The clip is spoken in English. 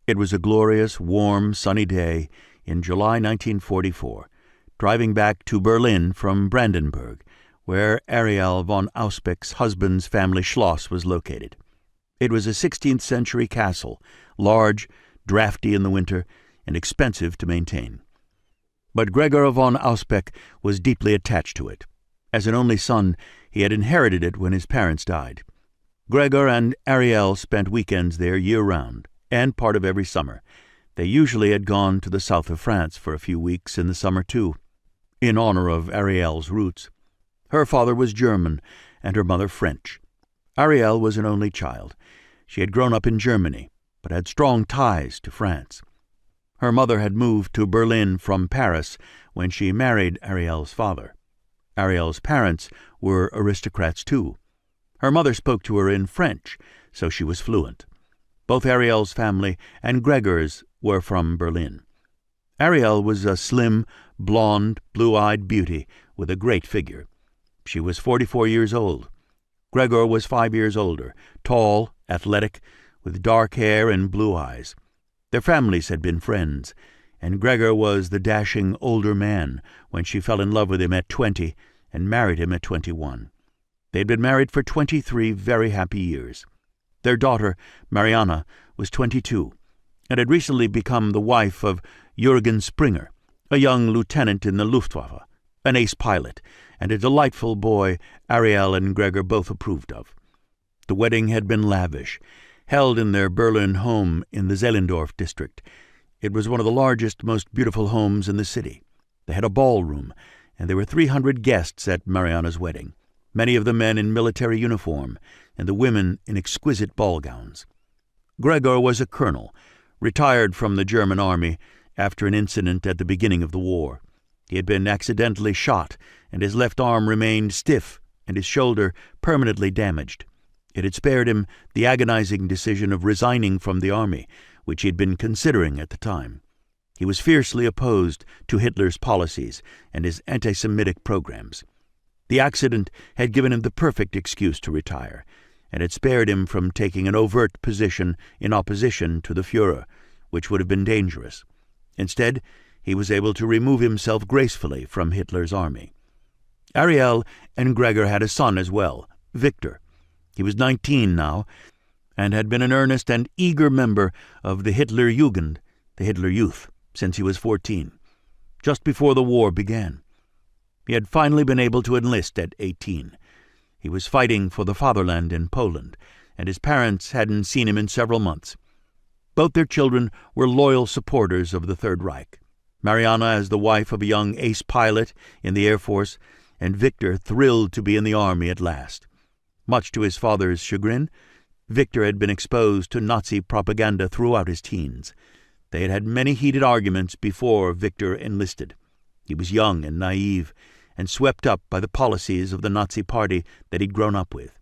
It was a glorious, warm, sunny day in July 1944, driving back to Berlin from Brandenburg, where Arielle von Auspeck's husband's family Schloss was located. It was a 16th-century castle, large, drafty in the winter, and expensive to maintain. But Gregor von Auspeck was deeply attached to it. As an only son, he had inherited it when his parents died. Gregor and Arielle spent weekends there year-round, and part of every summer. They usually had gone to the south of France for a few weeks in the summer, too, in honor of Arielle's roots. Her father was German, and her mother French. Arielle was an only child. She had grown up in Germany, but had strong ties to France. Her mother had moved to Berlin from Paris when she married Arielle's father. Arielle's parents were aristocrats, too. Her mother spoke to her in French, so she was fluent. Both Arielle's family and Gregor's were from Berlin. Arielle was a slim, blonde, blue-eyed beauty with a great figure. She was 44 years old. Gregor was 5 years older, tall, athletic, with dark hair and blue eyes. Their families had been friends, and Gregor was the dashing older man when she fell in love with him at 20 and married him at 21. They had been married for 23 very happy years. Their daughter, Mariana, was 22, and had recently become the wife of Jürgen Springer, a young lieutenant in the Luftwaffe, an ace pilot, and a delightful boy Arielle and Gregor both approved of. The wedding had been lavish, held in their Berlin home in the Zehlendorf district. It was one of the largest, most beautiful homes in the city. They had a ballroom, and there were 300 guests at Mariana's wedding, many of the men in military uniform, and the women in exquisite ball gowns. Gregor was a colonel, retired from the German army after an incident at the beginning of the war. He had been accidentally shot, and his left arm remained stiff and his shoulder permanently damaged. It had spared him the agonizing decision of resigning from the army, which he had been considering at the time. He was fiercely opposed to Hitler's policies and his anti-Semitic programs. The accident had given him the perfect excuse to retire, and had spared him from taking an overt position in opposition to the Führer, which would have been dangerous. Instead, he was able to remove himself gracefully from Hitler's army. Arielle and Gregor had a son as well, Victor. He was 19 now, and had been an earnest and eager member of the Hitler Jugend, the Hitler Youth, since he was 14, just before the war began. He had finally been able to enlist at 18. He was fighting for the fatherland in Poland, and his parents hadn't seen him in several months. Both their children were loyal supporters of the Third Reich. Mariana as the wife of a young ace pilot in the Air Force, and Victor thrilled to be in the army at last. Much to his father's chagrin, Victor had been exposed to Nazi propaganda throughout his teens. They had had many heated arguments before Victor enlisted. He was young and naive, and swept up by the policies of the Nazi Party that he'd grown up with.